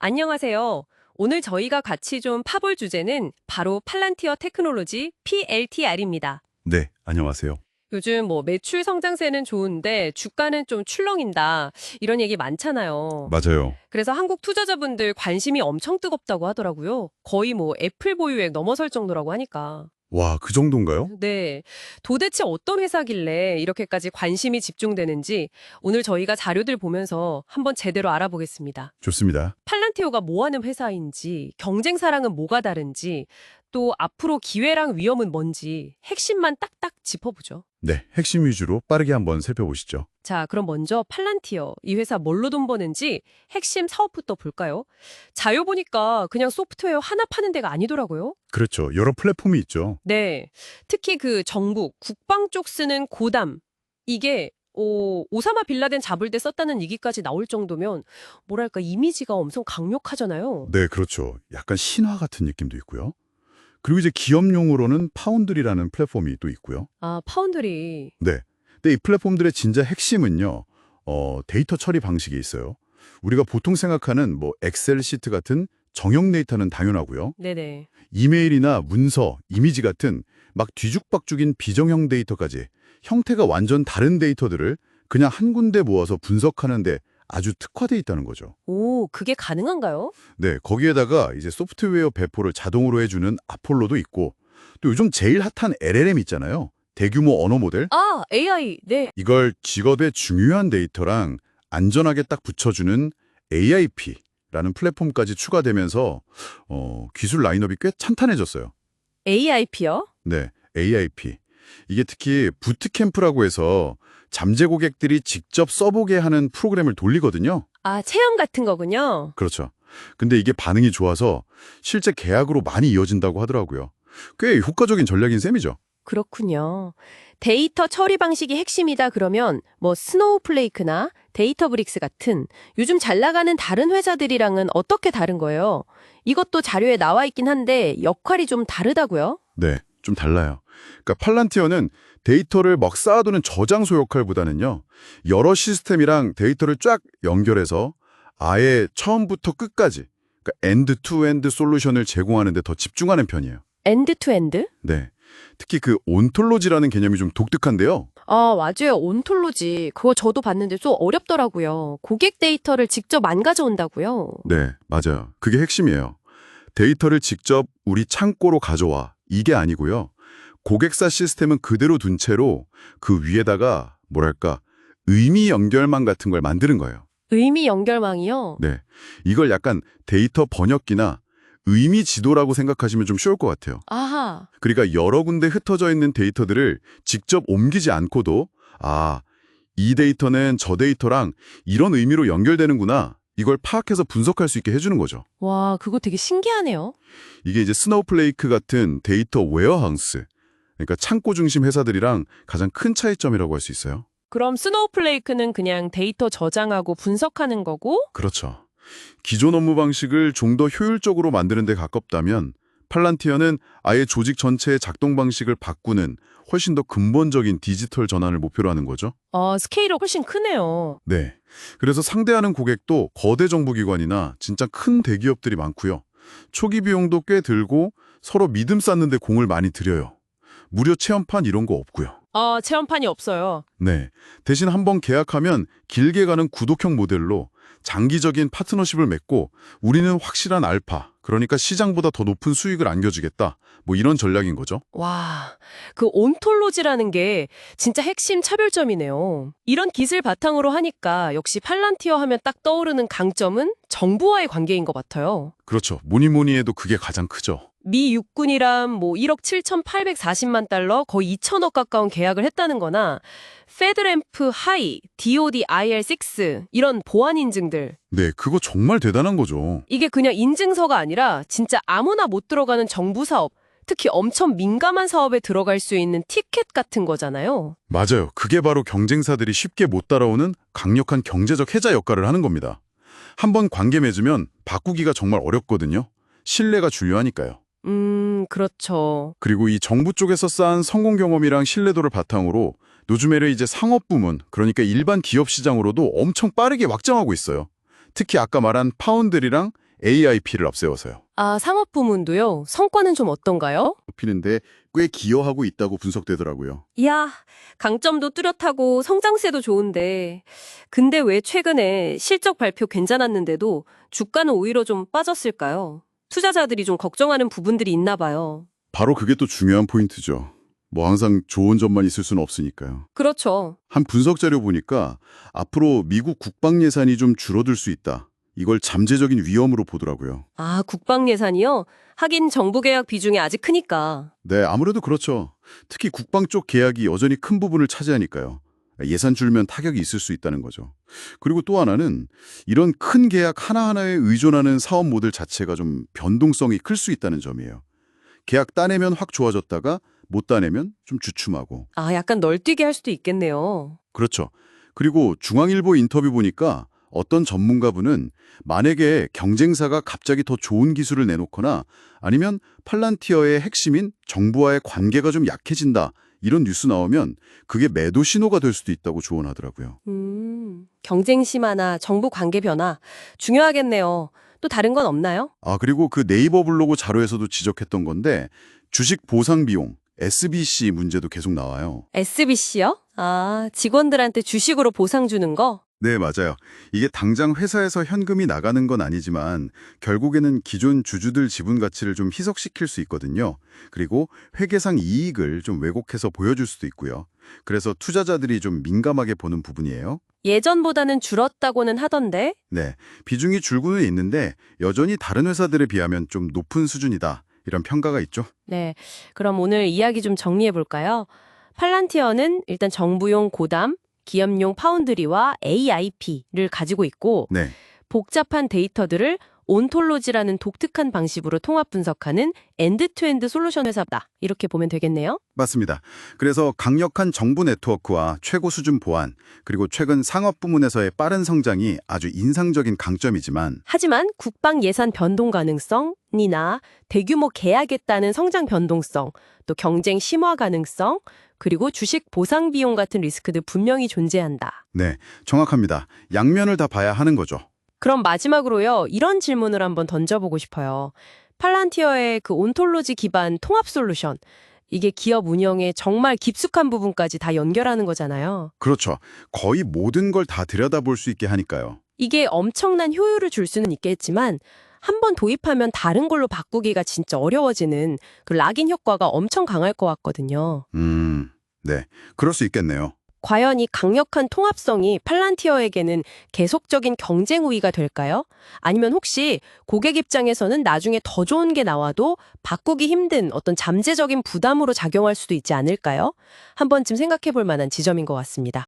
안녕하세요. 오늘 저희가 같이 좀 파볼 주제는 바로 팔란티어 테크놀로지 PLTR입니다. 네, 안녕하세요. 요즘 매출 성장세는 좋은데 주가는 좀 출렁인다. 이런 얘기 많잖아요. 맞아요. 그래서 한국 투자자분들 관심이 엄청 뜨겁다고 하더라고요. 거의 애플 보유액 넘어설 정도라고 하니까. 와, 그 정도인가요? 네. 도대체 어떤 회사길래 이렇게까지 관심이 집중되는지 오늘 저희가 자료들 보면서 한번 제대로 알아보겠습니다. 좋습니다. 팔란티오가 뭐 하는 회사인지, 경쟁사랑은 뭐가 다른지, 또 앞으로 기회랑 위험은 뭔지 핵심만 딱딱 짚어보죠. 네, 핵심 위주로 빠르게 한번 살펴보시죠. 자, 그럼 먼저 팔란티어, 이 회사 뭘로 돈 버는지 핵심 사업부터 볼까요? 자료 보니까 그냥 소프트웨어 하나 파는 데가 아니더라고요. 그렇죠. 여러 플랫폼이 있죠. 네. 특히 그 정부, 국방 쪽 쓰는 고담, 이게 오사마 빌라덴 잡을 때 썼다는 얘기까지 나올 정도면 뭐랄까 이미지가 엄청 강력하잖아요. 네, 그렇죠. 약간 신화 같은 느낌도 있고요. 그리고 이제 기업용으로는 파운드리라는 플랫폼이 또 있고요. 아, 파운드리. 네. 근데 이 플랫폼들의 진짜 핵심은요. 데이터 처리 방식이 있어요. 우리가 보통 생각하는 엑셀 시트 같은 정형 데이터는 당연하고요. 네네. 이메일이나 문서, 이미지 같은 막 뒤죽박죽인 비정형 데이터까지 형태가 완전 다른 데이터들을 그냥 한 군데 모아서 분석하는데 아주 특화돼 있다는 거죠. 오, 그게 가능한가요? 네, 거기에다가 이제 소프트웨어 배포를 자동으로 해주는 아폴로도 있고 또 요즘 제일 핫한 LLM 있잖아요. 대규모 언어 모델. 아, AI. 네. 이걸 직업의 중요한 데이터랑 안전하게 딱 붙여주는 AIP라는 플랫폼까지 추가되면서 기술 라인업이 꽤 탄탄해졌어요. AIP요? 네, AIP. 이게 특히 부트캠프라고 해서 잠재 고객들이 직접 써보게 하는 프로그램을 돌리거든요. 아, 체험 같은 거군요. 그렇죠. 근데 이게 반응이 좋아서 실제 계약으로 많이 이어진다고 하더라고요. 꽤 효과적인 전략인 셈이죠. 그렇군요. 데이터 처리 방식이 핵심이다 그러면 스노우플레이크나 데이터브릭스 같은 요즘 잘 나가는 다른 회사들이랑은 어떻게 다른 거예요? 이것도 자료에 나와 있긴 한데 역할이 좀 다르다고요? 네, 좀 달라요. 그러니까 팔란티어는 데이터를 막 쌓아두는 저장소 역할보다는요. 여러 시스템이랑 데이터를 쫙 연결해서 아예 처음부터 끝까지 그러니까 엔드-투-엔드 솔루션을 제공하는 데 더 집중하는 편이에요. 엔드 투 엔드? 네. 특히 그 온톨로지라는 개념이 좀 독특한데요. 아, 맞아요. 온톨로지. 그거 저도 봤는데 좀 어렵더라고요. 고객 데이터를 직접 안 가져온다고요. 네, 맞아요. 그게 핵심이에요. 데이터를 직접 우리 창고로 가져와. 이게 아니고요. 고객사 시스템은 그대로 둔 채로 그 위에다가 의미 연결망 같은 걸 만드는 거예요. 의미 연결망이요? 네. 이걸 약간 데이터 번역기나 의미 지도라고 생각하시면 좀 쉬울 것 같아요. 아하. 그러니까 여러 군데 흩어져 있는 데이터들을 직접 옮기지 않고도 이 데이터는 저 데이터랑 이런 의미로 연결되는구나. 이걸 파악해서 분석할 수 있게 해주는 거죠. 와, 그거 되게 신기하네요. 이게 이제 스노우플레이크 같은 데이터 웨어하우스, 그러니까 창고 중심 회사들이랑 가장 큰 차이점이라고 할 수 있어요. 그럼 스노우플레이크는 그냥 데이터 저장하고 분석하는 거고, 그렇죠. 기존 업무 방식을 좀 더 효율적으로 만드는 데 가깝다면 팔란티어는 아예 조직 전체의 작동 방식을 바꾸는 훨씬 더 근본적인 디지털 전환을 목표로 하는 거죠. 스케일이 훨씬 크네요. 네. 그래서 상대하는 고객도 거대 정부기관이나 진짜 큰 대기업들이 많고요. 초기 비용도 꽤 들고 서로 믿음 쌓는 데 공을 많이 들여요. 무료 체험판 이런 거 없고요. 체험판이 없어요. 네. 대신 한번 계약하면 길게 가는 구독형 모델로 장기적인 파트너십을 맺고 우리는 확실한 알파, 그러니까 시장보다 더 높은 수익을 안겨주겠다. 이런 전략인 거죠. 와, 그 온톨로지라는 게 진짜 핵심 차별점이네요. 이런 기술 바탕으로 하니까 역시 팔란티어 하면 딱 떠오르는 강점은 정부와의 관계인 것 같아요. 그렇죠. 뭐니 해도 그게 가장 크죠. 미 육군이랑 1억 7,840만 달러, 거의 2천억 가까운 계약을 했다는 거나 페드램프 하이, DoD IL6 이런 보안 인증들. 네, 그거 정말 대단한 거죠. 이게 그냥 인증서가 아니라 진짜 아무나 못 들어가는 정부 사업, 특히 엄청 민감한 사업에 들어갈 수 있는 티켓 같은 거잖아요. 맞아요. 그게 바로 경쟁사들이 쉽게 못 따라오는 강력한 경제적 해자 역할을 하는 겁니다. 한번 관계 맺으면 바꾸기가 정말 어렵거든요. 신뢰가 중요하니까요. 그렇죠. 그리고 이 정부 쪽에서 쌓은 성공 경험이랑 신뢰도를 바탕으로 요즘에는 이제 상업부문, 그러니까 일반 기업 시장으로도 엄청 빠르게 확장하고 있어요. 특히 아까 말한 파운드리랑 AIP를 앞세워서요. 아, 상업 부문도요? 성과는 좀 어떤가요? 높이는데 꽤 기여하고 있다고 분석되더라고요. 이야, 강점도 뚜렷하고 성장세도 좋은데, 근데 왜 최근에 실적 발표 괜찮았는데도 주가는 오히려 좀 빠졌을까요? 투자자들이 좀 걱정하는 부분들이 있나 봐요. 바로 그게 또 중요한 포인트죠. 뭐 항상 좋은 점만 있을 수는 없으니까요. 그렇죠. 한 분석 자료 보니까 앞으로 미국 국방 예산이 좀 줄어들 수 있다. 이걸 잠재적인 위험으로 보더라고요. 아, 국방 예산이요? 하긴 정부 계약 비중이 아직 크니까. 네, 아무래도 그렇죠. 특히 국방 쪽 계약이 여전히 큰 부분을 차지하니까요. 예산 줄면 타격이 있을 수 있다는 거죠. 그리고 또 하나는 이런 큰 계약 하나하나에 의존하는 사업 모델 자체가 좀 변동성이 클 수 있다는 점이에요. 계약 따내면 확 좋아졌다가 못 따내면 좀 주춤하고. 아, 약간 널뛰게 할 수도 있겠네요. 그렇죠. 그리고 중앙일보 인터뷰 보니까 어떤 전문가분은 만약에 경쟁사가 갑자기 더 좋은 기술을 내놓거나 아니면 팔란티어의 핵심인 정부와의 관계가 좀 약해진다 이런 뉴스 나오면 그게 매도 신호가 될 수도 있다고 조언하더라고요. 경쟁 심화나 정부 관계 변화 중요하겠네요. 또 다른 건 없나요? 아, 그리고 그 네이버 블로그 자료에서도 지적했던 건데 주식 보상 비용, SBC 문제도 계속 나와요. SBC요? 아, 직원들한테 주식으로 보상 주는 거? 네, 맞아요. 이게 당장 회사에서 현금이 나가는 건 아니지만 결국에는 기존 주주들 지분 가치를 좀 희석시킬 수 있거든요. 그리고 회계상 이익을 좀 왜곡해서 보여줄 수도 있고요. 그래서 투자자들이 좀 민감하게 보는 부분이에요. 예전보다는 줄었다고는 하던데? 네, 비중이 줄고는 있는데 여전히 다른 회사들에 비하면 좀 높은 수준이다. 이런 평가가 있죠. 네, 그럼 오늘 이야기 좀 정리해 볼까요? 팔란티어는 일단 정부용 고담, 기업용 파운드리와 AIP를 가지고 있고 네, 복잡한 데이터들을 온톨로지라는 독특한 방식으로 통합 분석하는 엔드투엔드 솔루션 회사다. 이렇게 보면 되겠네요. 맞습니다. 그래서 강력한 정부 네트워크와 최고 수준 보안, 그리고 최근 상업 부문에서의 빠른 성장이 아주 인상적인 강점이지만 하지만 국방 예산 변동 가능성이나 대규모 계약에 따른 성장 변동성, 또 경쟁 심화 가능성, 그리고 주식 보상 비용 같은 리스크들 분명히 존재한다. 네, 정확합니다. 양면을 다 봐야 하는 거죠. 그럼 마지막으로요, 이런 질문을 한번 던져보고 싶어요. 팔란티어의 그 온톨로지 기반 통합 솔루션, 이게 기업 운영에 정말 깊숙한 부분까지 다 연결하는 거잖아요. 그렇죠. 거의 모든 걸 다 들여다볼 수 있게 하니까요. 이게 엄청난 효율을 줄 수는 있겠지만 한 번 도입하면 다른 걸로 바꾸기가 진짜 어려워지는 그 락인 효과가 엄청 강할 것 같거든요. 네, 그럴 수 있겠네요. 과연 이 강력한 통합성이 팔란티어에게는 계속적인 경쟁 우위가 될까요? 아니면 혹시 고객 입장에서는 나중에 더 좋은 게 나와도 바꾸기 힘든 어떤 잠재적인 부담으로 작용할 수도 있지 않을까요? 한 번쯤 생각해 볼 만한 지점인 것 같습니다.